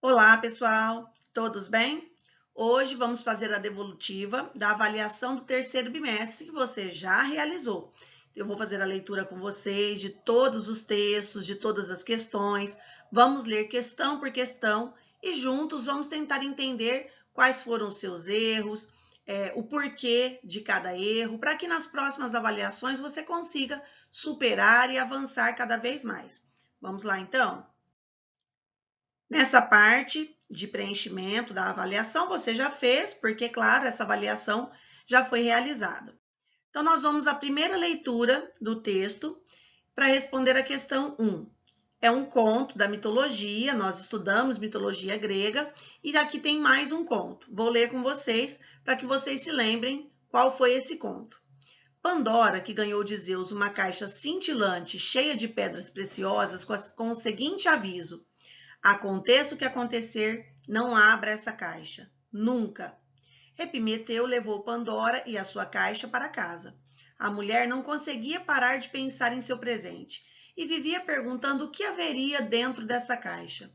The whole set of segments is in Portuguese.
Olá, pessoal, todos bem? Hoje vamos fazer a devolutiva da avaliação do terceiro bimestre que você já realizou. Eu vou fazer a leitura com vocês de todos os textos, de todas as questões. Vamos ler questão por questão e juntos vamos tentar entender quais foram os seus erros, o porquê de cada erro, para que nas próximas avaliações você consiga superar e avançar cada vez mais. Vamos lá, então? Nessa parte de preenchimento da avaliação, você já fez, porque, claro, essa avaliação já foi realizada. Então, nós vamos à primeira leitura do texto para responder a questão 1. É um conto da mitologia, nós estudamos mitologia grega, e aqui tem mais um conto. Vou ler com vocês para que vocês se lembrem qual foi esse conto. Pandora, que ganhou de Zeus uma caixa cintilante cheia de pedras preciosas com o seguinte aviso: aconteça o que acontecer, não abra essa caixa. Nunca. Epimeteu levou Pandora e a sua caixa para casa. A mulher não conseguia parar de pensar em seu presente e vivia perguntando o que haveria dentro dessa caixa.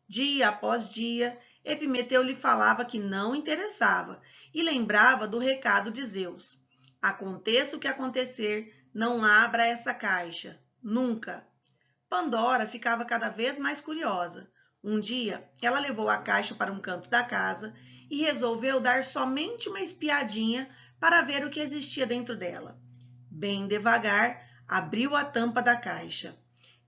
Dia após dia, Epimeteu lhe falava que não interessava e lembrava do recado de Zeus. Aconteça o que acontecer, não abra essa caixa. Nunca. Pandora ficava cada vez mais curiosa. Um dia, ela levou a caixa para um canto da casa e resolveu dar somente uma espiadinha para ver o que existia dentro dela. Bem devagar, abriu a tampa da caixa.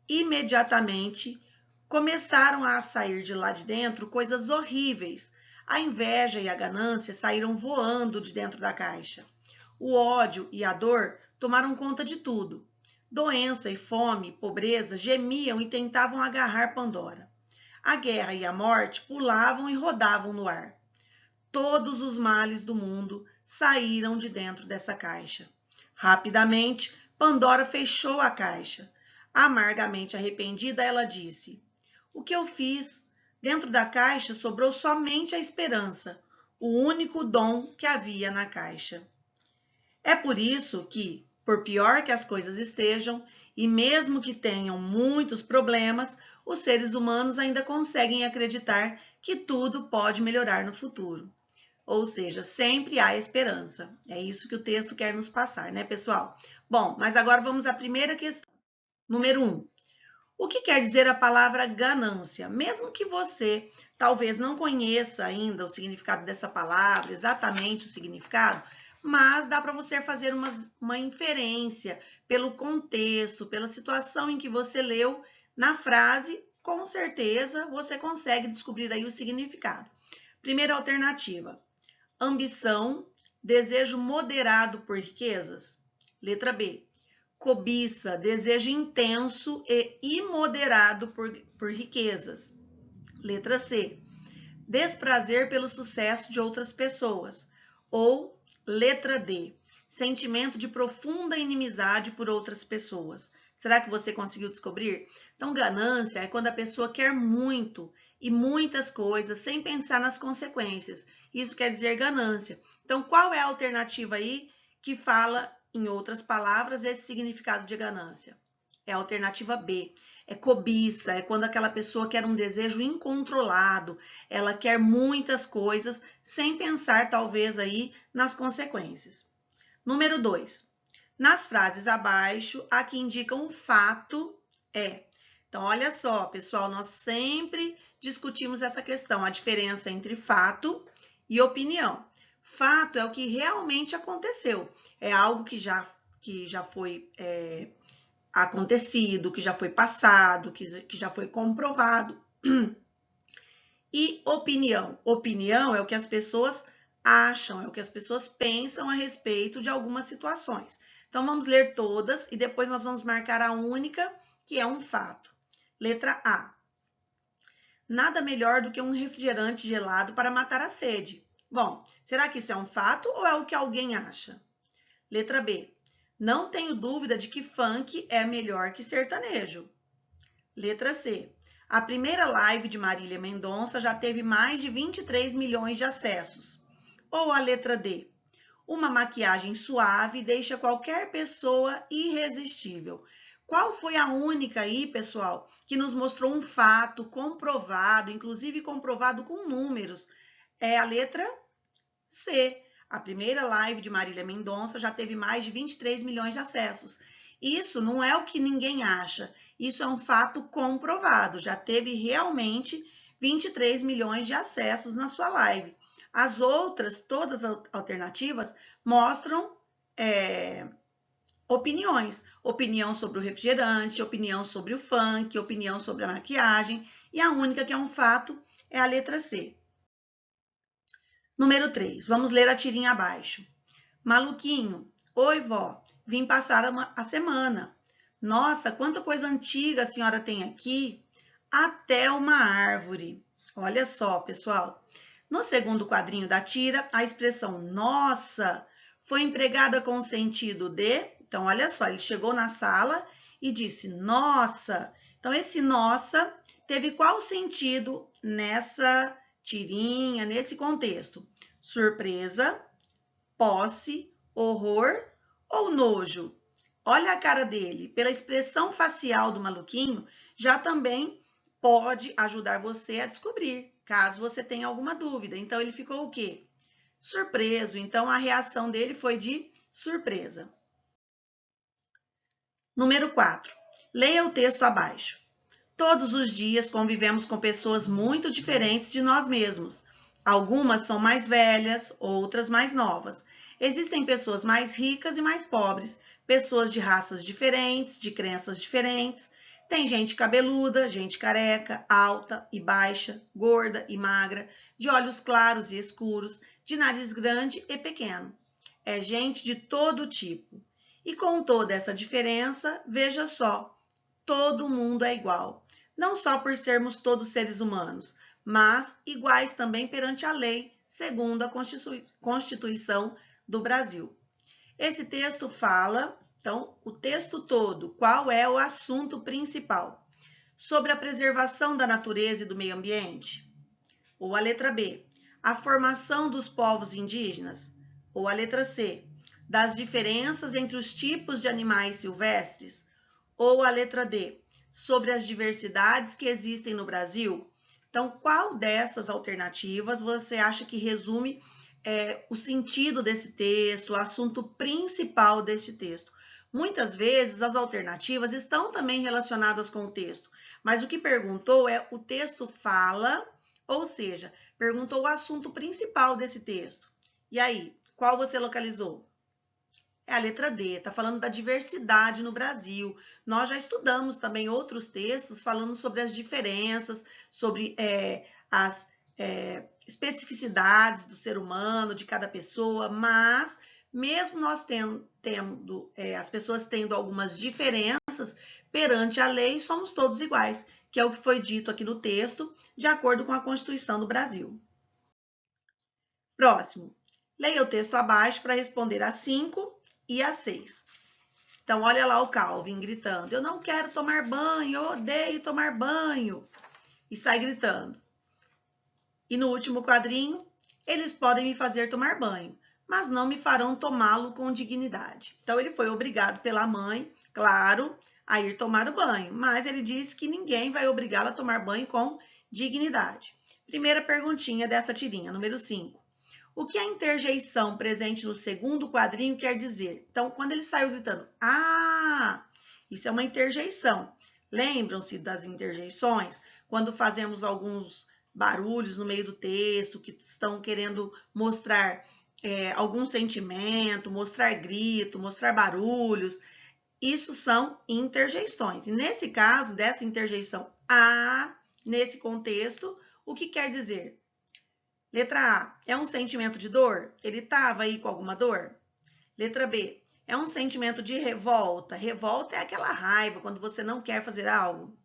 Imediatamente, começaram a sair de lá de dentro coisas horríveis. A inveja e a ganância saíram voando de dentro da caixa. O ódio e a dor tomaram conta de tudo. Doença e fome, pobreza gemiam e tentavam agarrar Pandora. A guerra e a morte pulavam e rodavam no ar. Todos os males do mundo saíram de dentro dessa caixa. Rapidamente, Pandora fechou a caixa. Amargamente arrependida, ela disse: o que eu fiz? Dentro da caixa sobrou somente a esperança, o único dom que havia na caixa. É por isso que, por pior que as coisas estejam, e mesmo que tenham muitos problemas, os seres humanos ainda conseguem acreditar que tudo pode melhorar no futuro. Ou seja, sempre há esperança. É isso que o texto quer nos passar, né, pessoal? Bom, mas agora vamos à primeira questão. Número 1. O que quer dizer a palavra ganância? Mesmo que você talvez não conheça ainda o significado dessa palavra, exatamente o significado, mas dá para você fazer uma inferência pelo contexto, pela situação em que você leu na frase, com certeza você consegue descobrir aí o significado. Primeira alternativa: ambição, desejo moderado por riquezas. Letra B: cobiça, desejo intenso e imoderado por riquezas. Letra C: desprazer pelo sucesso de outras pessoas. Ou letra D: sentimento de profunda inimizade por outras pessoas. Será que você conseguiu descobrir? Então, ganância é quando a pessoa quer muito e muitas coisas sem pensar nas consequências. Isso quer dizer ganância. Então, qual é a alternativa aí que fala, em outras palavras, esse significado de ganância? É a alternativa B. É cobiça, é quando aquela pessoa quer um desejo incontrolado, ela quer muitas coisas sem pensar, talvez, aí nas consequências. Número 2. Nas frases abaixo, a que indicam um fato é. Então, olha só, pessoal, nós sempre discutimos essa questão, a diferença entre fato e opinião. Fato é o que realmente aconteceu, é algo que já foi acontecido, que já foi passado, que já foi comprovado. E opinião. Opinião é o que as pessoas acham, é o que as pessoas pensam a respeito de algumas situações. Então, vamos ler todas e depois nós vamos marcar a única, que é um fato. Letra A. Nada melhor do que um refrigerante gelado para matar a sede. Bom, será que isso é um fato ou é o que alguém acha? Letra B. Não tenho dúvida de que funk é melhor que sertanejo. Letra C. A primeira live de Marília Mendonça já teve mais de 23 milhões de acessos. Ou a letra D. Uma maquiagem suave deixa qualquer pessoa irresistível. Qual foi a única aí, pessoal, que nos mostrou um fato comprovado, inclusive comprovado com números? É a letra C. A primeira live de Marília Mendonça já teve mais de 23 milhões de acessos. Isso não é o que ninguém acha, isso é um fato comprovado. Já teve realmente 23 milhões de acessos na sua live. As outras, todas as alternativas, mostram opiniões. Opinião sobre o refrigerante, opinião sobre o funk, opinião sobre a maquiagem. E a única que é um fato é a letra C. Número 3, vamos ler a tirinha abaixo. Maluquinho, oi vó, vim passar a semana. Nossa, quanta coisa antiga a senhora tem aqui. Até uma árvore. Olha só, pessoal. No segundo quadrinho da tira, a expressão nossa foi empregada com o sentido de... Então, olha só, ele chegou na sala e disse nossa. Então, esse nossa teve qual sentido nessa tirinha, nesse contexto? Surpresa, posse, horror ou nojo? Olha a cara dele. Pela expressão facial do maluquinho, já também pode ajudar você a descobrir, caso você tenha alguma dúvida. Então, ele ficou o quê? Surpreso. Então, a reação dele foi de surpresa. Número 4. Leia o texto abaixo. Todos os dias convivemos com pessoas muito diferentes de nós mesmos. Algumas são mais velhas, outras mais novas. Existem pessoas mais ricas e mais pobres, pessoas de raças diferentes, de crenças diferentes. Tem gente cabeluda, gente careca, alta e baixa, gorda e magra, de olhos claros e escuros, de nariz grande e pequeno. É gente de todo tipo. E com toda essa diferença, veja só, todo mundo é igual. Não só por sermos todos seres humanos, mas iguais também perante a lei, segundo a Constituição do Brasil. Esse texto fala, então, o texto todo, qual é o assunto principal? Sobre a preservação da natureza e do meio ambiente? Ou a letra B, a formação dos povos indígenas? Ou a letra C, das diferenças entre os tipos de animais silvestres? Ou a letra D, sobre as diversidades que existem no Brasil? Então, qual dessas alternativas você acha que resume o sentido desse texto, o assunto principal deste texto? Muitas vezes as alternativas estão também relacionadas com o texto, mas o que perguntou é o texto fala, ou seja, perguntou o assunto principal desse texto. E aí, qual você localizou? É a letra D, está falando da diversidade no Brasil. Nós já estudamos também outros textos falando sobre as diferenças, sobre as especificidades do ser humano, de cada pessoa, mas mesmo nós tendo as pessoas tendo algumas diferenças, perante a lei somos todos iguais, que é o que foi dito aqui no texto, de acordo com a Constituição do Brasil. Próximo. Leia o texto abaixo para responder a 5 e a 6. Então, olha lá o Calvin gritando, eu não quero tomar banho, eu odeio tomar banho. E sai gritando. E no último quadrinho, eles podem me fazer tomar banho, mas não me farão tomá-lo com dignidade. Então, ele foi obrigado pela mãe, claro, a ir tomar o banho, mas ele disse que ninguém vai obrigá-lo a tomar banho com dignidade. Primeira perguntinha dessa tirinha, número 5. O que a interjeição presente no segundo quadrinho quer dizer? Então, quando ele saiu gritando, isso é uma interjeição. Lembram-se das interjeições? Quando fazemos alguns barulhos no meio do texto, que estão querendo mostrar algum sentimento, mostrar grito, mostrar barulhos. Isso são interjeições. E nesse caso, dessa interjeição nesse contexto, o que quer dizer? Letra A, é um sentimento de dor? Ele estava aí com alguma dor? Letra B, é um sentimento de revolta? Revolta é aquela raiva quando você não quer fazer algo.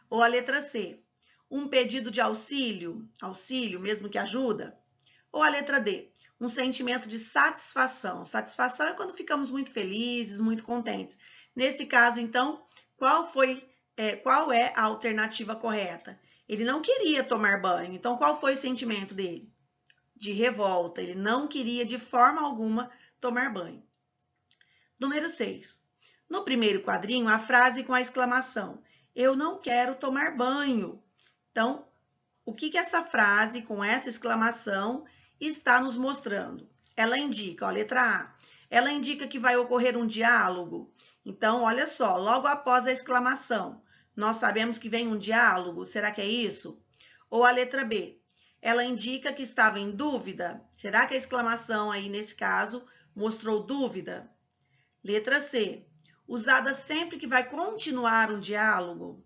Ou a letra C, um pedido de auxílio? Auxílio, mesmo que ajuda? Ou a letra D, um sentimento de satisfação? Satisfação é quando ficamos muito felizes, muito contentes. Nesse caso, então, qual é a alternativa correta? Ele não queria tomar banho, então qual foi o sentimento dele? De revolta, ele não queria de forma alguma tomar banho. Número 6. No primeiro quadrinho, a frase com a exclamação: eu não quero tomar banho. Então, o que essa frase com essa exclamação está nos mostrando? Ela indica, ó, letra A, ela indica que vai ocorrer um diálogo. Então, olha só, logo após a exclamação, nós sabemos que vem um diálogo. Será que é isso? Ou a letra B, ela indica que estava em dúvida. Será que a exclamação aí, nesse caso, mostrou dúvida? Letra C, usada sempre que vai continuar um diálogo.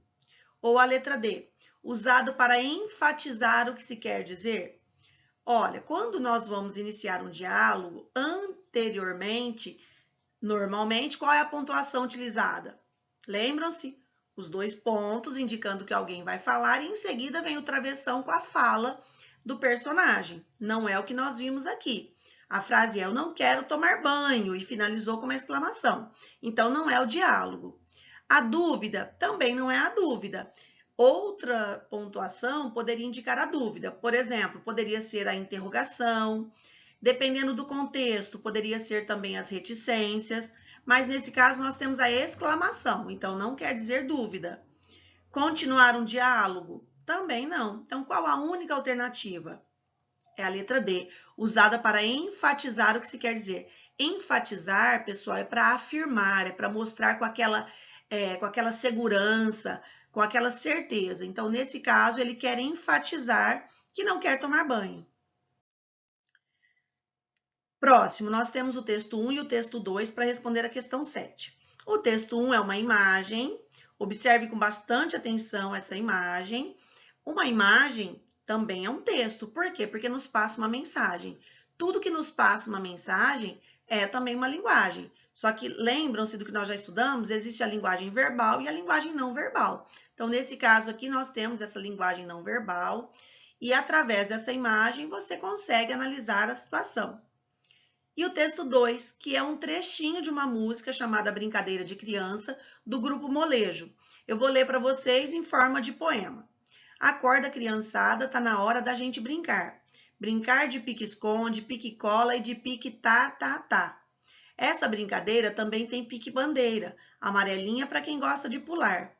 Ou a letra D, usado para enfatizar o que se quer dizer. Olha, quando nós vamos iniciar um diálogo, anteriormente, normalmente, qual é a pontuação utilizada? Lembram-se? Os 2 pontos indicando que alguém vai falar e em seguida vem o travessão com a fala do personagem. Não é o que nós vimos aqui. A frase é eu não quero tomar banho e finalizou com uma exclamação. Então, não é o diálogo. A dúvida também não é a dúvida. Outra pontuação poderia indicar a dúvida. Por exemplo, poderia ser a interrogação. Dependendo do contexto, poderia ser também as reticências. Mas nesse caso, nós temos a exclamação. Então, não quer dizer dúvida. Continuar um diálogo? Também não. Então, qual a única alternativa? É a letra D, usada para enfatizar o que se quer dizer. Enfatizar, pessoal, é para afirmar, é para mostrar com aquela segurança, com aquela certeza. Então, nesse caso, ele quer enfatizar que não quer tomar banho. Próximo, nós temos o texto 1 e o texto 2 para responder a questão 7. O texto 1 é uma imagem. Observe com bastante atenção essa imagem. Uma imagem também é um texto. Por quê? Porque nos passa uma mensagem. Tudo que nos passa uma mensagem é também uma linguagem. Só que lembram-se do que nós já estudamos, existe a linguagem verbal e a linguagem não verbal. Então, nesse caso aqui, nós temos essa linguagem não verbal e através dessa imagem você consegue analisar a situação. E o texto 2, que é um trechinho de uma música chamada Brincadeira de Criança, do grupo Molejo. Eu vou ler para vocês em forma de poema. Acorda, criançada, tá na hora da gente brincar. Brincar de pique-esconde, pique-cola e de pique-tá-tá-tá. Essa brincadeira também tem pique-bandeira, amarelinha para quem gosta de pular.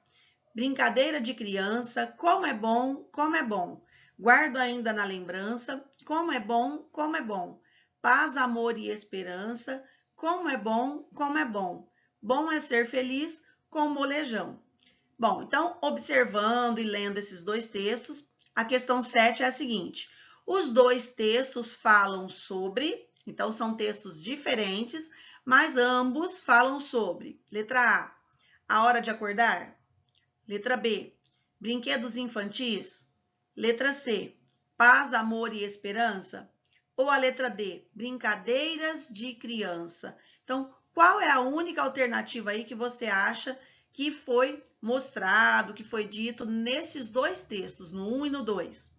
Brincadeira de criança, como é bom, como é bom. Guardo ainda na lembrança, como é bom, como é bom. Paz, amor e esperança, como é bom, como é bom. Bom é ser feliz com o molejão. Bom, então, observando e lendo esses 2 textos, a questão 7 é a seguinte. Os 2 textos falam sobre, então são textos diferentes, mas ambos falam sobre. Letra A, a hora de acordar. Letra B, brinquedos infantis. Letra C, paz, amor e esperança. Ou a letra D, brincadeiras de criança. Então, qual é a única alternativa aí que você acha que foi mostrado, que foi dito nesses 2 textos, no 1 e no 2?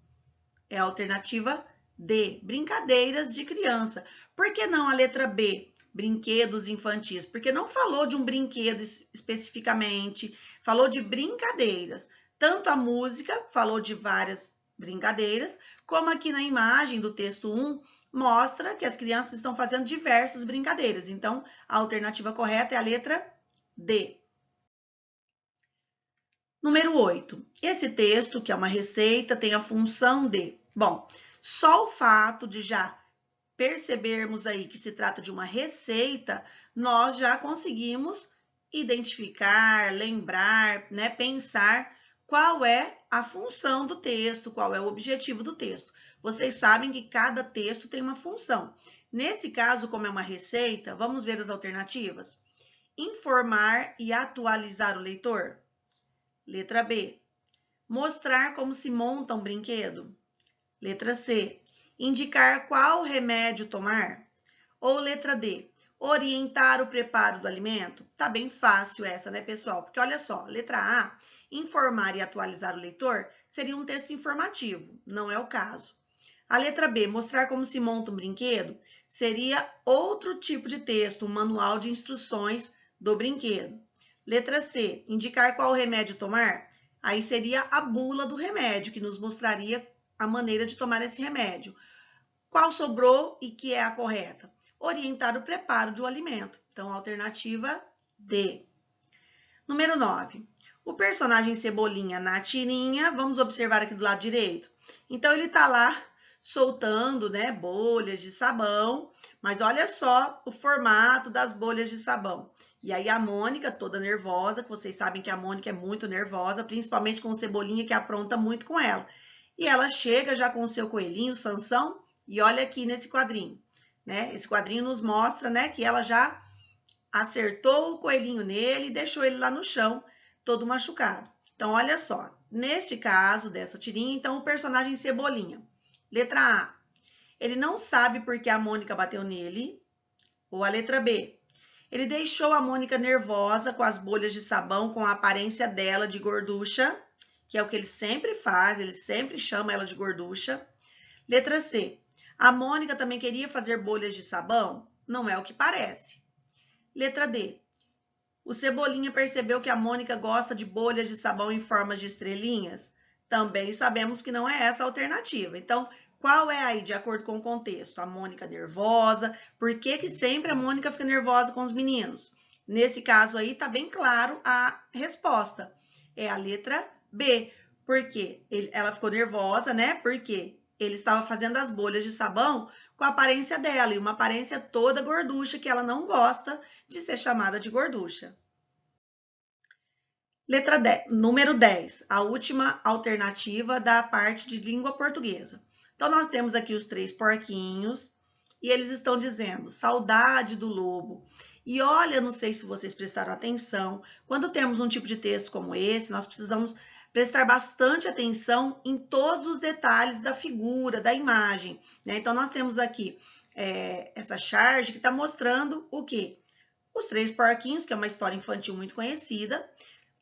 É a alternativa D, brincadeiras de criança. Por que não a letra B, brinquedos infantis? Porque não falou de um brinquedo especificamente, falou de brincadeiras. Tanto a música falou de várias brincadeiras, como aqui na imagem do texto 1, mostra que as crianças estão fazendo diversas brincadeiras. Então, a alternativa correta é a letra D. Número 8. Esse texto, que é uma receita, tem a função de... Bom, só o fato de já percebermos aí que se trata de uma receita, nós já conseguimos identificar, lembrar, né, pensar qual é a função do texto, qual é o objetivo do texto. Vocês sabem que cada texto tem uma função. Nesse caso, como é uma receita, vamos ver as alternativas. Informar e atualizar o leitor. Letra B. Mostrar como se monta um brinquedo. Letra C. Indicar qual remédio tomar. Ou letra D. Orientar o preparo do alimento. Tá bem fácil essa, né, pessoal? Porque olha só, letra A, informar e atualizar o leitor, seria um texto informativo, não é o caso. A letra B, mostrar como se monta um brinquedo, seria outro tipo de texto, um manual de instruções do brinquedo. Letra C, indicar qual remédio tomar, aí seria a bula do remédio, que nos mostraria a maneira de tomar esse remédio. Qual sobrou e que é a correta? Orientar o preparo do alimento. Então, alternativa D. Número 9. O personagem Cebolinha na tirinha, vamos observar aqui do lado direito. Então, ele tá lá soltando, né, bolhas de sabão, mas olha só o formato das bolhas de sabão. E aí a Mônica, toda nervosa, que vocês sabem que a Mônica é muito nervosa, principalmente com o Cebolinha, que apronta muito com ela. E ela chega já com o seu coelhinho, Sansão, e olha aqui nesse quadrinho, né? Esse quadrinho nos mostra, né, que ela já acertou o coelhinho nele e deixou ele lá no chão, todo machucado. Então, olha só, neste caso dessa tirinha, então o personagem Cebolinha. Letra A, ele não sabe por que a Mônica bateu nele. Ou a letra B, ele deixou a Mônica nervosa com as bolhas de sabão, com a aparência dela de gorducha, que é o que ele sempre faz, ele sempre chama ela de gorducha. Letra C, a Mônica também queria fazer bolhas de sabão? Não é o que parece. Letra D, o Cebolinha percebeu que a Mônica gosta de bolhas de sabão em formas de estrelinhas? Também sabemos que não é essa a alternativa. Então, qual é aí, de acordo com o contexto? A Mônica nervosa? Por que que sempre a Mônica fica nervosa com os meninos? Nesse caso aí, tá bem claro a resposta. É a letra B. Por quê? Ela ficou nervosa, né? Porque ele estava fazendo as bolhas de sabão com a aparência dela, e uma aparência toda gorducha, que ela não gosta de ser chamada de gorducha. Letra 10, número 10, a última alternativa da parte de língua portuguesa. Então, nós temos aqui os 3 porquinhos e eles estão dizendo saudade do lobo. E olha, não sei se vocês prestaram atenção, quando temos um tipo de texto como esse, nós precisamos prestar bastante atenção em todos os detalhes da figura, da imagem, né? Então, nós temos aqui essa charge que está mostrando o quê? Os 3 porquinhos, que é uma história infantil muito conhecida.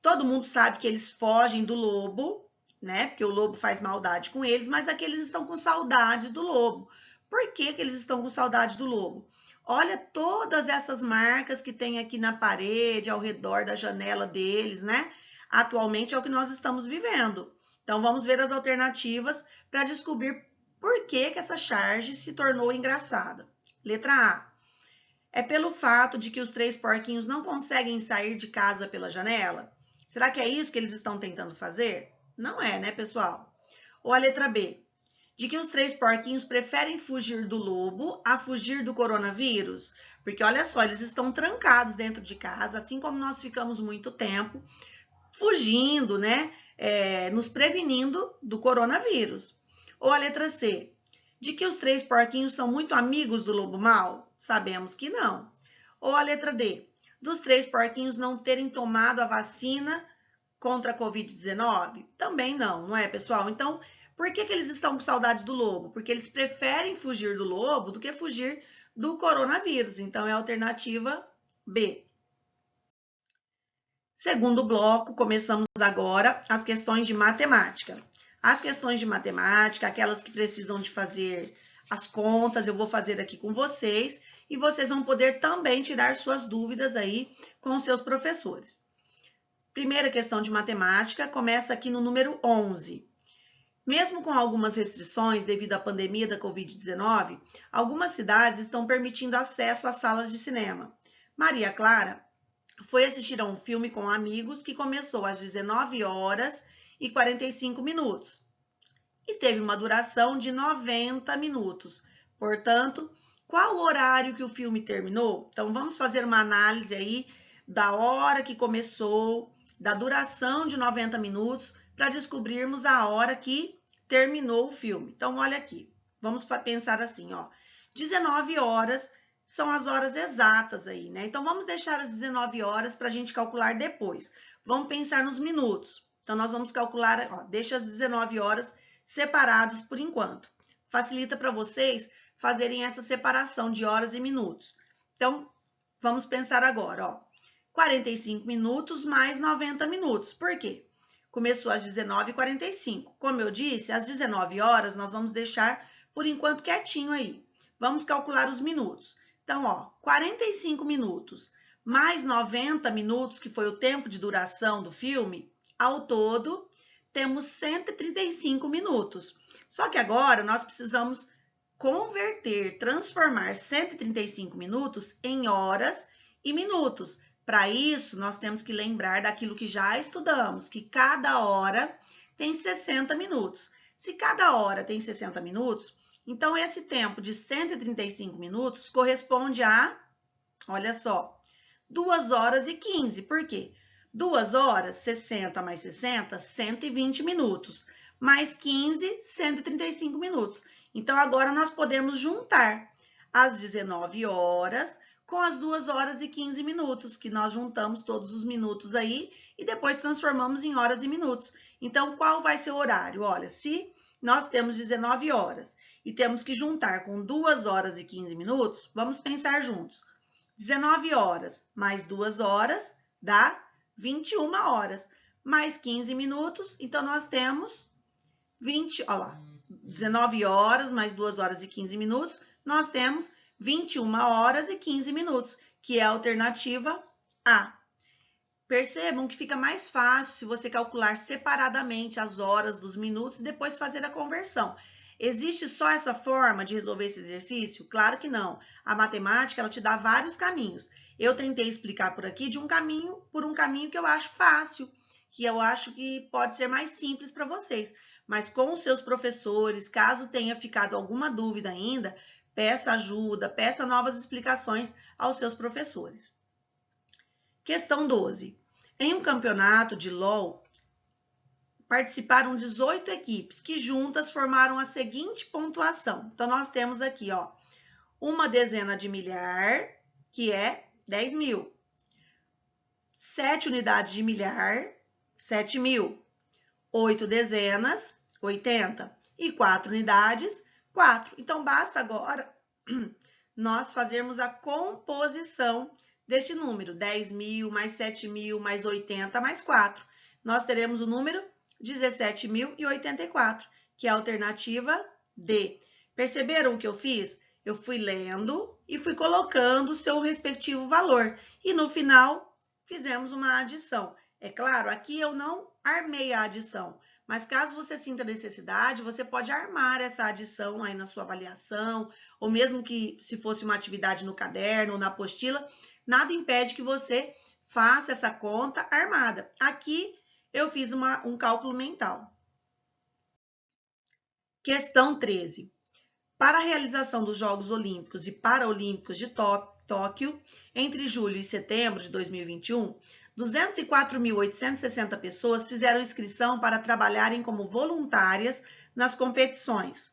Todo mundo sabe que eles fogem do lobo, né? Porque o lobo faz maldade com eles, mas aqui eles estão com saudade do lobo. Por que que eles estão com saudade do lobo? Olha todas essas marcas que tem aqui na parede, ao redor da janela deles, né? Atualmente é o que nós estamos vivendo. Então, vamos ver as alternativas para descobrir por que que essa charge se tornou engraçada. Letra A. É pelo fato de que os 3 porquinhos não conseguem sair de casa pela janela? Será que é isso que eles estão tentando fazer? Não é, né, pessoal? Ou a letra B, de que os 3 porquinhos preferem fugir do lobo a fugir do coronavírus? Porque olha só, eles estão trancados dentro de casa, assim como nós ficamos muito tempo fugindo, né, nos prevenindo do coronavírus. Ou a letra C, de que os 3 porquinhos são muito amigos do lobo mau? Sabemos que não. Ou a letra D, dos 3 porquinhos não terem tomado a vacina contra a Covid-19? Também não, não é, pessoal? Então, por que que eles estão com saudade do lobo? Porque eles preferem fugir do lobo do que fugir do coronavírus. Então, é a alternativa B. Segundo bloco, começamos agora as questões de matemática. As questões de matemática, aquelas que precisam de fazer as contas, eu vou fazer aqui com vocês e vocês vão poder também tirar suas dúvidas aí com os seus professores. Primeira questão de matemática começa aqui no número 11. Mesmo com algumas restrições devido à pandemia da Covid-19, algumas cidades estão permitindo acesso às salas de cinema. Maria Clara foi assistir a um filme com amigos que começou às 19 horas e 45 minutos e teve uma duração de 90 minutos. Portanto, qual o horário que o filme terminou? Então, vamos fazer uma análise aí da hora que começou, da duração de 90 minutos, para descobrirmos a hora que terminou o filme. Então, olha aqui, vamos pensar assim, ó, 19 horas são as horas exatas aí, né? Então, vamos deixar as 19 horas para a gente calcular depois. Vamos pensar nos minutos. Então, nós vamos calcular, ó, deixa as 19 horas separados por enquanto. Facilita para vocês fazerem essa separação de horas e minutos. Então, vamos pensar agora, ó. 45 minutos mais 90 minutos. Por quê? Começou às 19h45. Como eu disse, às 19 horas nós vamos deixar por enquanto quietinho aí. Vamos calcular os minutos. Então, ó, 45 minutos mais 90 minutos, que foi o tempo de duração do filme, ao todo temos 135 minutos. Só que agora nós precisamos converter, transformar 135 minutos em horas e minutos, Para isso, nós temos que lembrar daquilo que já estudamos, que cada hora tem 60 minutos. Se cada hora tem 60 minutos, então esse tempo de 135 minutos corresponde a, olha só, 2 horas e 15. Por quê? 2 horas, 60 mais 60, 120 minutos. Mais 15, 135 minutos. Então, agora nós podemos juntar as 19 horas com as 2 horas e 15 minutos, que nós juntamos todos os minutos aí e depois transformamos em horas e minutos. Então, qual vai ser o horário? Olha, se nós temos 19 horas e temos que juntar com 2 horas e 15 minutos, vamos pensar juntos. 19 horas mais 2 horas dá 21 horas, mais 15 minutos, então nós temos 19 horas mais 2 horas e 15 minutos, nós temos 21 horas e 15 minutos, que é a alternativa A. Percebam que fica mais fácil se você calcular separadamente as horas dos minutos e depois fazer a conversão. Existe só essa forma de resolver esse exercício? Claro que não. A matemática, ela te dá vários caminhos. Eu tentei explicar por aqui por um caminho que eu acho fácil, que eu acho que pode ser mais simples para vocês. Mas com os seus professores, caso tenha ficado alguma dúvida ainda, peça ajuda, peça novas explicações aos seus professores. Questão 12. Em um campeonato de LOL, participaram 18 equipes que juntas formaram a seguinte pontuação. Então, nós temos aqui, ó, uma dezena de milhar, que é 10 mil. 7 unidades de milhar, 7 mil. 8 dezenas, 80. E 4 unidades, 4. Então, basta agora nós fazermos a composição deste número. 10 mil mais 7 mil mais 80 mais 4. Nós teremos o número 17.084, que é a alternativa D. Perceberam o que eu fiz? Eu fui lendo e fui colocando o seu respectivo valor. E no final, fizemos uma adição. É claro, aqui eu não armei a adição, mas caso você sinta necessidade, você pode armar essa adição aí na sua avaliação, ou mesmo que se fosse uma atividade no caderno ou na apostila, nada impede que você faça essa conta armada. Aqui, eu fiz um cálculo mental. Questão 13. Para a realização dos Jogos Olímpicos e Paralímpicos de Tóquio, entre julho e setembro de 2021, 204.860 pessoas fizeram inscrição para trabalharem como voluntárias nas competições.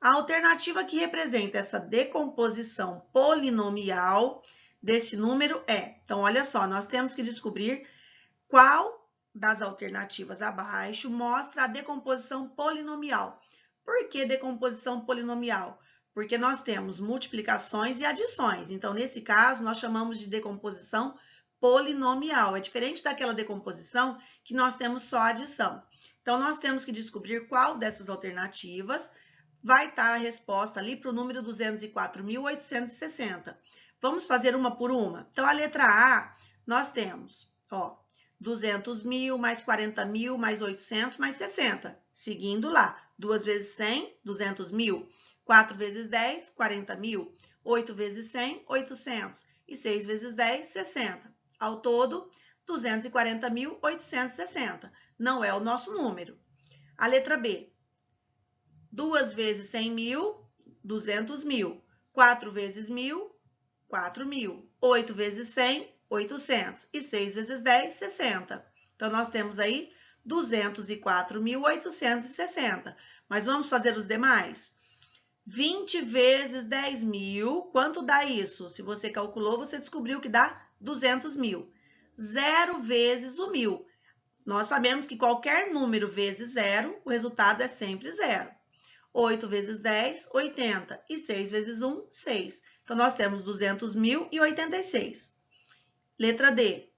A alternativa que representa essa decomposição polinomial deste número é... Então, olha só, nós temos que descobrir qual das alternativas abaixo mostra a decomposição polinomial. Por que decomposição polinomial? Porque nós temos multiplicações e adições. Então, nesse caso, nós chamamos de decomposição polinomial. É diferente daquela decomposição que nós temos só adição. Então, nós temos que descobrir qual dessas alternativas vai estar a resposta ali para o número 204.860. Vamos fazer uma por uma? Então, a letra A, nós temos, ó, 200 mil, mais 40 mil, mais 800, mais 60. Seguindo lá, 2 vezes 100, 200 mil. 4 vezes 10, 40 mil. 8 vezes 100, 800. E 6 vezes 10, 60. Ao todo, 240.860. Não é o nosso número. A letra B. 2 vezes 100 mil, 200 mil. 4 vezes 1.000, 4 mil. 8 vezes 100, 800. E 6 vezes 10, 60. Então, nós temos aí 204.860. Mas vamos fazer os demais? 20 vezes 10 mil, quanto dá isso? Se você calculou, você descobriu que dá 200 mil. 0 vezes o 1.000. Nós sabemos que qualquer número vezes 0, o resultado é sempre 0. 8 vezes 10, 80. E 6 vezes 1, 6. Então, nós temos 200.086. Letra D.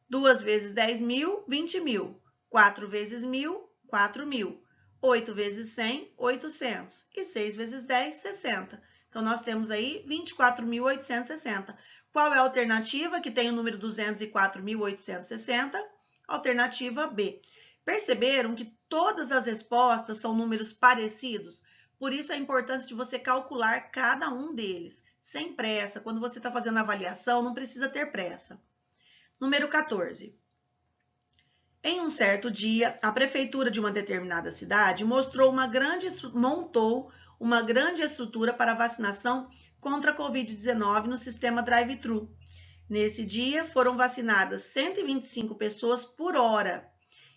2 vezes 10 mil, 20 mil. 4 vezes 1.000, 4 mil. 8 vezes 100, 800. E 6 vezes 10, 60. Então, nós temos aí 24.860. Qual é a alternativa que tem o número 204.860? Alternativa B. Perceberam que todas as respostas são números parecidos? Por isso, a importância de você calcular cada um deles, sem pressa. Quando você está fazendo a avaliação, não precisa ter pressa. Número 14. Em um certo dia, a prefeitura de uma determinada cidade montou uma grande estrutura para vacinação contra a Covid-19 no sistema drive-thru. Nesse dia, foram vacinadas 125 pessoas por hora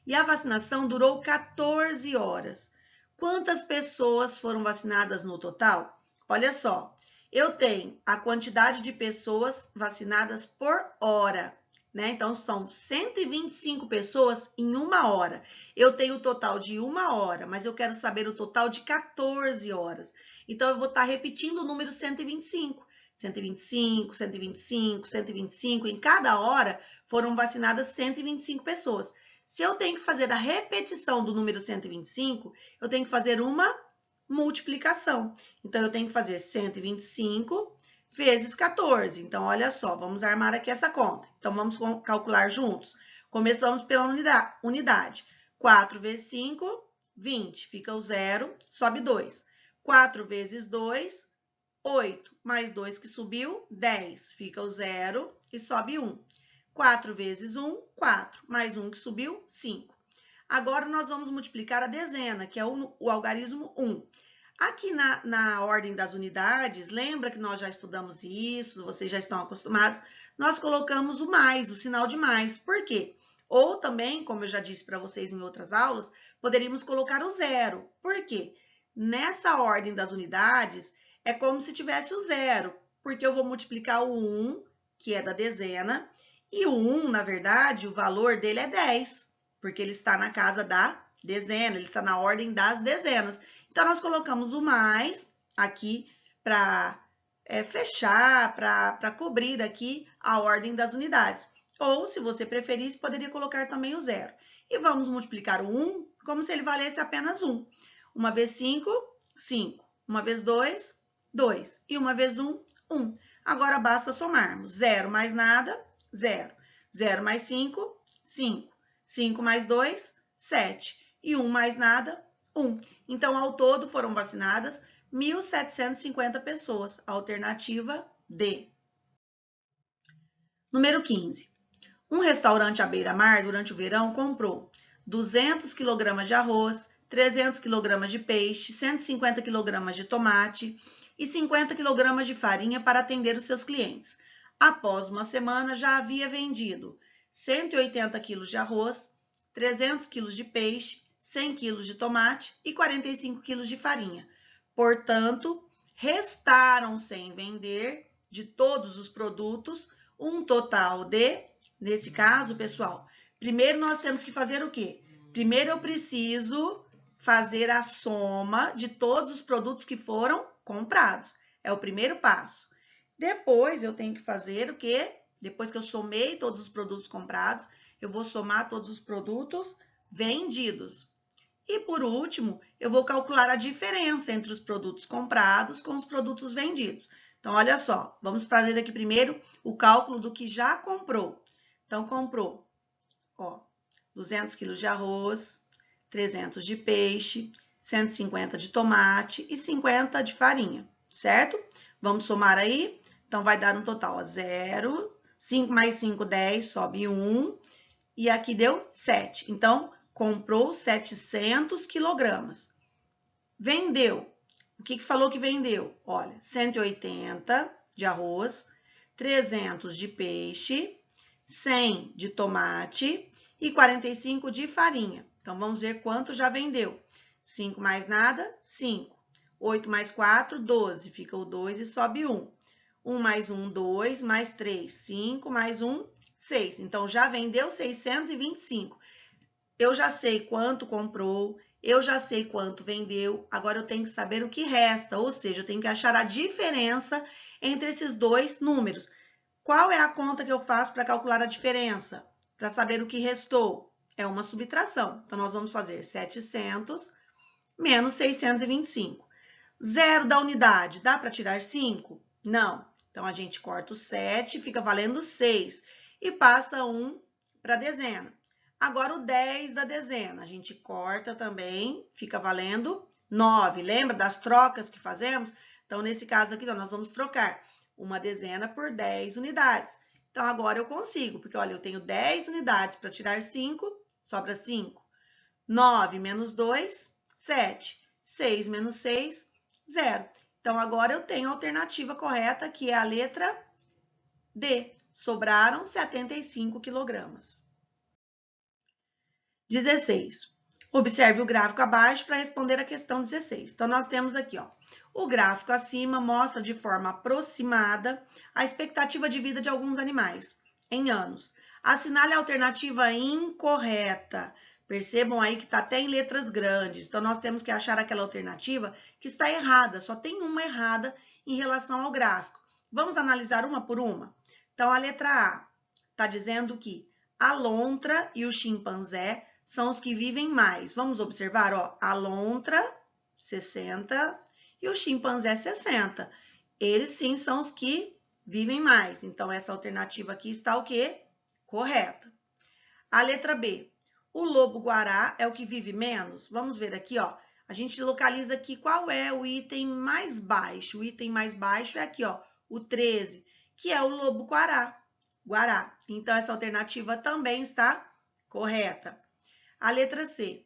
e a vacinação durou 14 horas. Quantas pessoas foram vacinadas no total? Olha só, eu tenho a quantidade de pessoas vacinadas por hora, né? Então, são 125 pessoas em uma hora. Eu tenho o total de uma hora, mas eu quero saber o total de 14 horas. Então, eu vou estar repetindo o número 125. 125, 125, 125. Em cada hora, foram vacinadas 125 pessoas. Se eu tenho que fazer a repetição do número 125, eu tenho que fazer uma multiplicação. Então, eu tenho que fazer 125 vezes 14. Então, olha só, vamos armar aqui essa conta. Então, vamos calcular juntos. Começamos pela unidade. 4 vezes 5, 20. Fica o 0, sobe 2. 4 vezes 2, 8. Mais 2 que subiu, 10. Fica o 0 e sobe 1. 4 vezes 1, 4. Mais 1 que subiu, 5. Agora, nós vamos multiplicar a dezena, que é o algarismo 1. Aqui na ordem das unidades, lembra que nós já estudamos isso, vocês já estão acostumados, nós colocamos o mais, o sinal de mais. Por quê? Ou também, como eu já disse para vocês em outras aulas, poderíamos colocar o 0. Por quê? Nessa ordem das unidades, é como se tivesse o 0, porque eu vou multiplicar o 1, que é da dezena, e o 1, na verdade, o valor dele é 10, porque ele está na casa da dezena, ele está na ordem das dezenas. Então, nós colocamos o mais aqui para fechar, para cobrir aqui a ordem das unidades. Ou, se você preferisse, poderia colocar também o 0. E vamos multiplicar o 1 como se ele valesse apenas 1. 1 vezes 5, 5. 1 vezes 2, 2. E 1 vezes 1, 1. Agora, basta somarmos. 0 mais nada, 0. 0 mais 5, 5. 5 mais 2, 7. E 1 mais nada, 1. Então, ao todo, foram vacinadas 1.750 pessoas. Alternativa D. Número 15. Um restaurante à beira-mar, durante o verão, comprou 200 kg de arroz, 300 kg de peixe, 150 kg de tomate e 50 kg de farinha para atender os seus clientes. Após uma semana, já havia vendido 180 kg de arroz, 300 kg de peixe, 100 kg de tomate e 45 kg de farinha. Portanto, restaram sem vender de todos os produtos um total de, nesse caso, pessoal, primeiro nós temos que fazer o quê? Primeiro eu preciso fazer a soma de todos os produtos que foram comprados. É o primeiro passo. Depois eu tenho que fazer o quê? Depois que eu somei todos os produtos comprados, eu vou somar todos os produtos vendidos. E, por último, eu vou calcular a diferença entre os produtos comprados com os produtos vendidos. Então, olha só, vamos fazer aqui primeiro o cálculo do que já comprou. Então, comprou, 200 kg de arroz, 300 de peixe, 150 de tomate e 50 de farinha, certo? Vamos somar aí? Então, vai dar um total a 0, 5 mais 5, 10, sobe 1, e aqui deu 7. Então, comprou 700 quilogramas. Vendeu. O que falou que vendeu? Olha, 180 de arroz, 300 de peixe, 100 de tomate e 45 de farinha. Então, vamos ver quanto já vendeu. 5 mais nada, 5. 8 mais 4, 12. Fica o 2 e sobe 1. 1 mais 1, 2. Mais 3, 5. Mais 1, 6. Então, já vendeu 625. Eu já sei quanto comprou, eu já sei quanto vendeu, agora eu tenho que saber o que resta, ou seja, eu tenho que achar a diferença entre esses dois números. Qual é a conta que eu faço para calcular a diferença? Para saber o que restou? É uma subtração. Então, nós vamos fazer 700 menos 625. Zero da unidade, dá para tirar 5? Não. Então, a gente corta o 7, fica valendo 6 e passa 1 para a dezena. Agora, o 10 da dezena, a gente corta também, fica valendo 9. Lembra das trocas que fazemos? Então, nesse caso aqui, nós vamos trocar uma dezena por 10 unidades. Então, agora eu consigo, porque, olha, eu tenho 10 unidades para tirar 5, sobra 5. 9 menos 2, 7. 6 menos 6, 0. Então, agora eu tenho a alternativa correta, que é a letra D. Sobraram 75 quilogramas. 16. Observe o gráfico abaixo para responder a questão 16. Então, nós temos aqui, ó, o gráfico acima mostra de forma aproximada a expectativa de vida de alguns animais em anos. Assinale a alternativa incorreta. Percebam aí que está até em letras grandes. Então, nós temos que achar aquela alternativa que está errada. Só tem uma errada em relação ao gráfico. Vamos analisar uma por uma? Então, a letra A está dizendo que a lontra e o chimpanzé são os que vivem mais. Vamos observar, ó, a lontra, 60, e o chimpanzé, 60. Eles, sim, são os que vivem mais. Então, essa alternativa aqui está o quê? Correta. A letra B. O lobo-guará é o que vive menos? Vamos ver aqui, ó. A gente localiza aqui qual é o item mais baixo. O item mais baixo é aqui, ó, o 13, que é o lobo-guará. Então, essa alternativa também está correta. A letra C.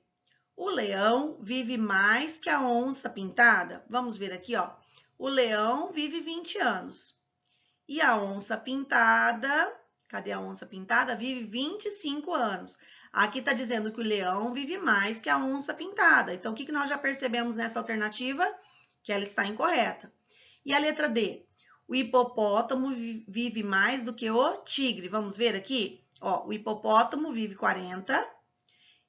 O leão vive mais que a onça pintada? Vamos ver aqui, ó. O leão vive 20 anos. E a onça pintada, cadê a onça pintada? Vive 25 anos. Aqui está dizendo que o leão vive mais que a onça pintada. Então, o que nós já percebemos nessa alternativa? Que ela está incorreta. E a letra D? O hipopótamo vive mais do que o tigre. Vamos ver aqui? Ó, o hipopótamo vive 40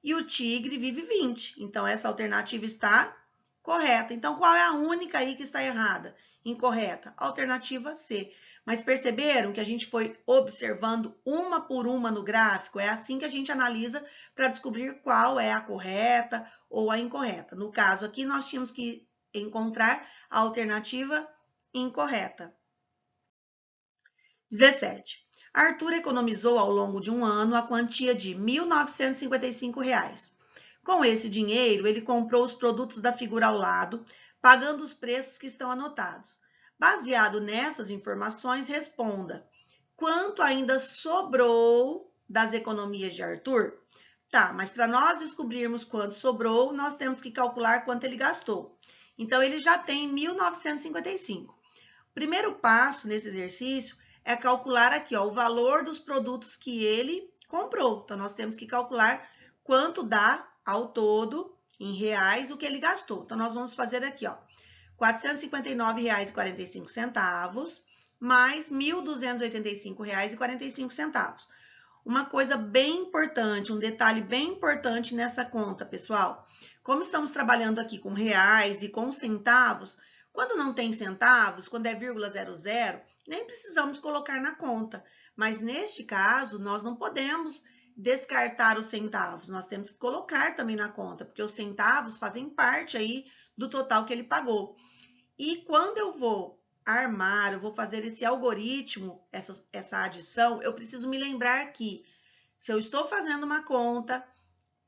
e o tigre vive 20. Então, essa alternativa está correta. Então, qual é a única aí que está errada? Incorreta. Alternativa C. Mas perceberam que a gente foi observando uma por uma no gráfico? É assim que a gente analisa para descobrir qual é a correta ou a incorreta. No caso aqui, nós tínhamos que encontrar a alternativa incorreta. 17. Arthur economizou ao longo de um ano a quantia de R$ 1.955. Com esse dinheiro, ele comprou os produtos da figura ao lado, pagando os preços que estão anotados. Baseado nessas informações, responda: quanto ainda sobrou das economias de Arthur? Tá, mas para nós descobrirmos quanto sobrou, nós temos que calcular quanto ele gastou. Então, ele já tem 1.955. O primeiro passo nesse exercício é calcular aqui, ó, o valor dos produtos que ele comprou. Então, nós temos que calcular quanto dá ao todo, em reais, o que ele gastou. Então, nós vamos fazer aqui, ó, R$ 459,45 mais R$ 1.285,45. Uma coisa bem importante, um detalhe bem importante nessa conta, pessoal. Como estamos trabalhando aqui com reais e com centavos, quando não tem centavos, quando é 0,00, nem precisamos colocar na conta. Mas neste caso, nós não podemos descartar os centavos, nós temos que colocar também na conta, porque os centavos fazem parte aí do total que ele pagou. E quando eu vou armar, eu vou fazer esse algoritmo, essa adição, eu preciso me lembrar que se eu estou fazendo uma conta,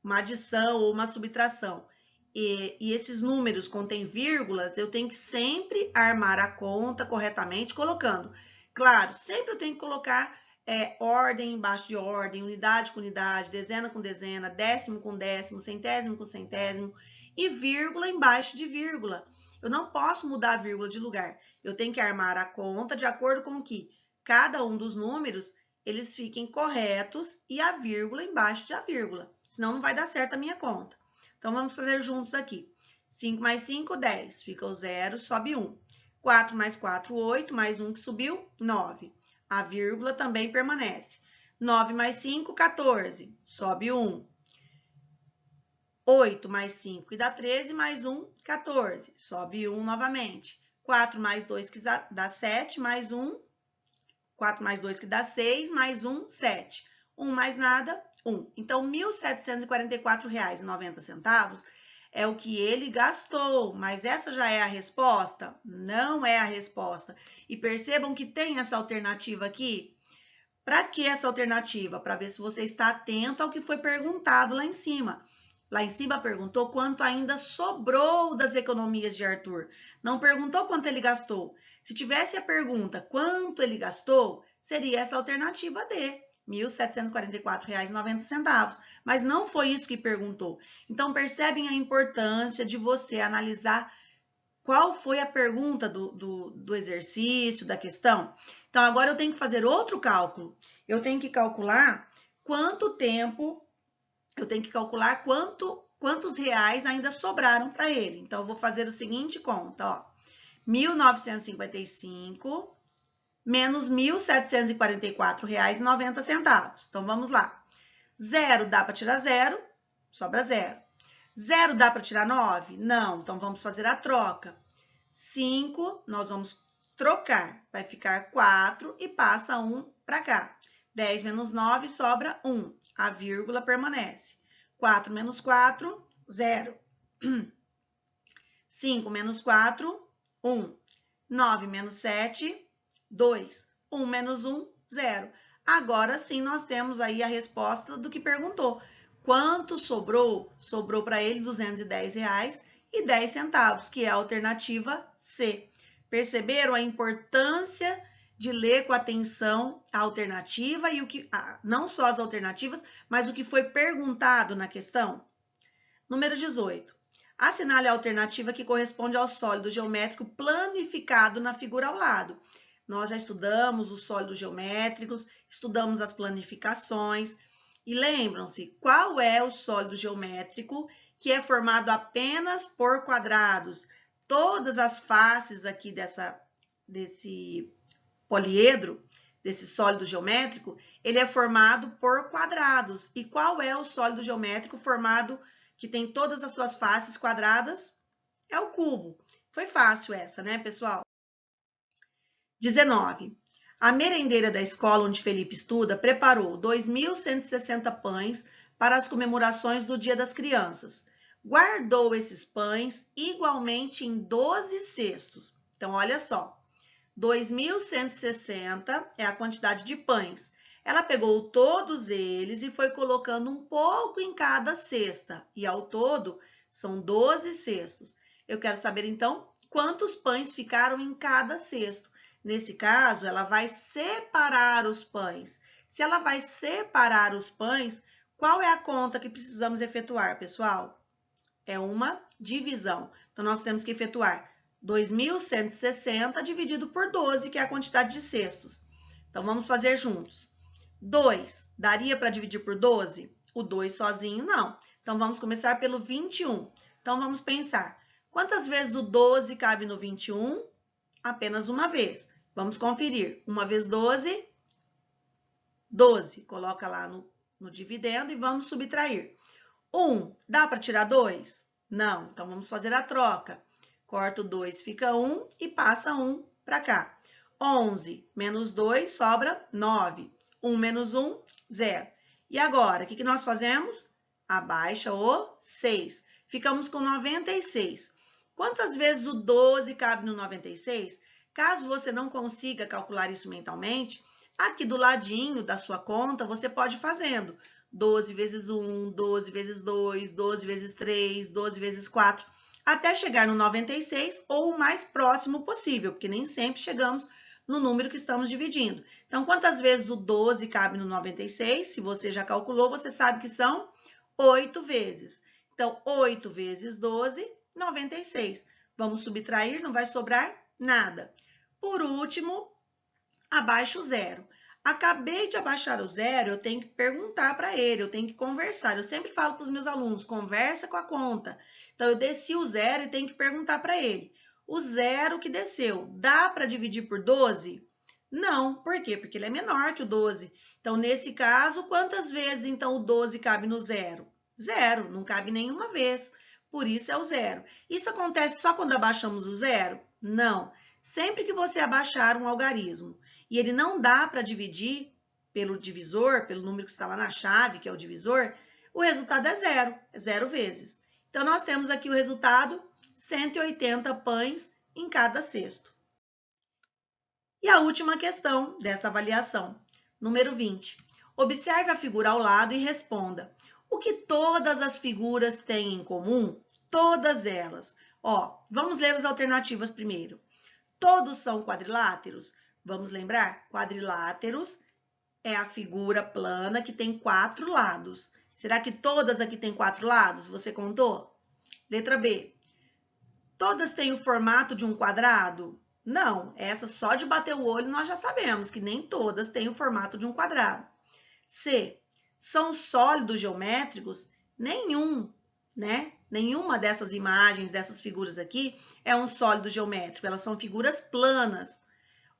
uma adição ou uma subtração, e esses números contêm vírgulas, eu tenho que sempre armar a conta corretamente, colocando. Claro, sempre eu tenho que colocar ordem embaixo de ordem, unidade com unidade, dezena com dezena, décimo com décimo, centésimo com centésimo e vírgula embaixo de vírgula. Eu não posso mudar a vírgula de lugar. Eu tenho que armar a conta de acordo com que cada um dos números eles fiquem corretos e a vírgula embaixo da vírgula. Senão não vai dar certo a minha conta. Então, vamos fazer juntos aqui. 5 mais 5, 10. Fica o 0, sobe 1. 4 mais 4, 8. Mais 1 que subiu, 9. A vírgula também permanece. 9 mais 5, 14. Sobe 1. 8 mais 5 que dá 13, mais 1, 14. Sobe 1 novamente. 4 mais 2 que dá 7, mais 1. 4 mais 2 que dá 6, mais 1, 7. 1 mais nada, 1. Então, R$ 1.744,90 é o que ele gastou. Mas essa já é a resposta? Não é a resposta. E percebam que tem essa alternativa aqui. Para que essa alternativa? Para ver se você está atento ao que foi perguntado lá em cima. Lá em cima perguntou quanto ainda sobrou das economias de Arthur. Não perguntou quanto ele gastou. Se tivesse a pergunta quanto ele gastou, seria essa alternativa D, R$ 1.744,90. Mas não foi isso que perguntou. Então, percebem a importância de você analisar qual foi a pergunta do exercício, da questão. Então, agora eu tenho que fazer outro cálculo. Eu tenho que calcular quanto tempo, eu tenho que calcular quantos reais ainda sobraram para ele. Então, eu vou fazer o seguinte conta, ó. 1.955 menos R$ 1.744,90. Então, vamos lá. 0 dá para tirar 0, sobra 0. 0 dá para tirar 9? Não, então vamos fazer a troca. 5, nós vamos trocar. Vai ficar 4 e passa 1 para cá. 10 menos 9 sobra 1. A vírgula permanece. 4 menos 4, 0. 5 menos 4, 1. 9 menos 7, 2. 1 menos 1, 0. Agora sim nós temos aí a resposta do que perguntou. Quanto sobrou? Sobrou para ele R$ 210,10, que é a alternativa C. Perceberam a importância de ler com atenção a alternativa e o que, não só as alternativas, mas o que foi perguntado na questão? Número 18. Assinale a alternativa que corresponde ao sólido geométrico planificado na figura ao lado. Nós já estudamos os sólidos geométricos, estudamos as planificações. E lembram-se, qual é o sólido geométrico que é formado apenas por quadrados? Todas as faces aqui desse poliedro, desse sólido geométrico, ele é formado por quadrados. E qual é o sólido geométrico formado que tem todas as suas faces quadradas? É o cubo. Foi fácil essa, né, pessoal? 19. A merendeira da escola onde Felipe estuda preparou 2.160 pães para as comemorações do Dia das Crianças. Guardou esses pães igualmente em 12 cestos. Então, olha só, 2.160 é a quantidade de pães. Ela pegou todos eles e foi colocando um pouco em cada cesta. E ao todo, são 12 cestos. Eu quero saber, então, quantos pães ficaram em cada cesto. Nesse caso, ela vai separar os pães. Se ela vai separar os pães, qual é a conta que precisamos efetuar, pessoal? É uma divisão. Então, nós temos que efetuar 2.160 dividido por 12, que é a quantidade de cestos. Então, vamos fazer juntos. 2, daria para dividir por 12? O 2 sozinho, não. Então, vamos começar pelo 21. Então, vamos pensar. Quantas vezes o 12 cabe no 21? Apenas uma vez. Vamos conferir. 1 vezes 12, 12. Coloca lá no dividendo e vamos subtrair. 1, dá para tirar 2? Não. Então, vamos fazer a troca. Corta o 2, fica 1 e passa 1 para cá. 11 menos 2 sobra 9. 1 menos 1, 0. E agora, o que nós fazemos? Abaixa o 6. Ficamos com 96. Quantas vezes o 12 cabe no 96? Caso você não consiga calcular isso mentalmente, aqui do ladinho da sua conta, você pode ir fazendo 12 vezes 1, 12 vezes 2, 12 vezes 3, 12 vezes 4, até chegar no 96 ou o mais próximo possível, porque nem sempre chegamos no número que estamos dividindo. Então, quantas vezes o 12 cabe no 96? Se você já calculou, você sabe que são 8 vezes. Então, 8 vezes 12, 96. Vamos subtrair, não vai sobrar nada. Por último, abaixo o zero. Acabei de abaixar o zero, eu tenho que perguntar para ele, eu tenho que conversar. Eu sempre falo para os meus alunos, conversa com a conta. Então, eu desci o zero e tenho que perguntar para ele. O zero que desceu, dá para dividir por 12? Não, por quê? Porque ele é menor que o 12. Então, nesse caso, quantas vezes, então, o 12 cabe no zero? Zero, não cabe nenhuma vez. Por isso é o zero. Isso acontece só quando abaixamos o zero? Não. Sempre que você abaixar um algarismo e ele não dá para dividir pelo divisor, pelo número que está lá na chave, que é o divisor, o resultado é zero, 0 vezes. Então, nós temos aqui o resultado, 180 pães em cada cesto. E a última questão dessa avaliação, número 20. Observe a figura ao lado e responda. O que todas as figuras têm em comum? Todas elas. Ó, vamos ler as alternativas primeiro. Todos são quadriláteros? Vamos lembrar? Quadriláteros é a figura plana que tem 4 lados. Será que todas aqui têm 4 lados? Você contou? Letra B. Todas têm o formato de um quadrado? Não, essa só de bater o olho nós já sabemos que nem todas têm o formato de um quadrado. C. São sólidos geométricos? Nenhum, né? Nenhuma dessas imagens, dessas figuras aqui, é um sólido geométrico. Elas são figuras planas.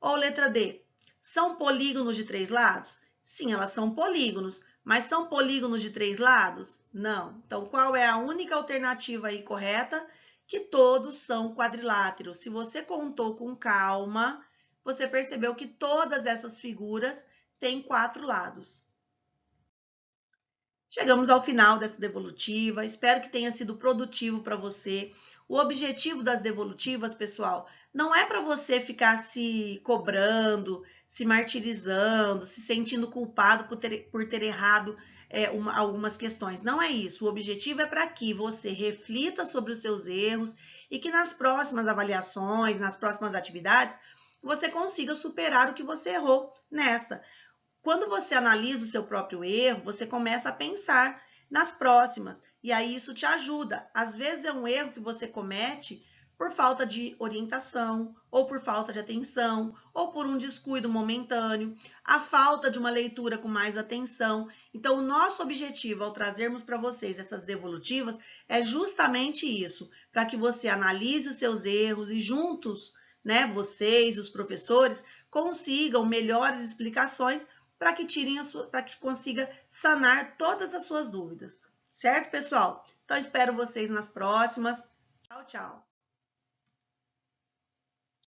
Ou letra D. São polígonos de 3 lados? Sim, elas são polígonos. Mas são polígonos de 3 lados? Não. Então, qual é a única alternativa aí correta? Que todos são quadriláteros. Se você contou com calma, você percebeu que todas essas figuras têm 4 lados. Chegamos ao final dessa devolutiva, espero que tenha sido produtivo para você. O objetivo das devolutivas, pessoal, não é para você ficar se cobrando, se martirizando, se sentindo culpado por ter errado algumas questões. Não é isso. O objetivo é para que você reflita sobre os seus erros e que nas próximas avaliações, nas próximas atividades, você consiga superar o que você errou nesta. Quando você analisa o seu próprio erro, você começa a pensar nas próximas. E aí isso te ajuda. Às vezes é um erro que você comete por falta de orientação, ou por falta de atenção, ou por um descuido momentâneo, a falta de uma leitura com mais atenção. Então, o nosso objetivo ao trazermos para vocês essas devolutivas é justamente isso, para que você analise os seus erros e juntos, né, vocês, os professores, consigam melhores explicações para que consiga sanar todas as suas dúvidas. Certo, pessoal? Então, espero vocês nas próximas. Tchau, tchau.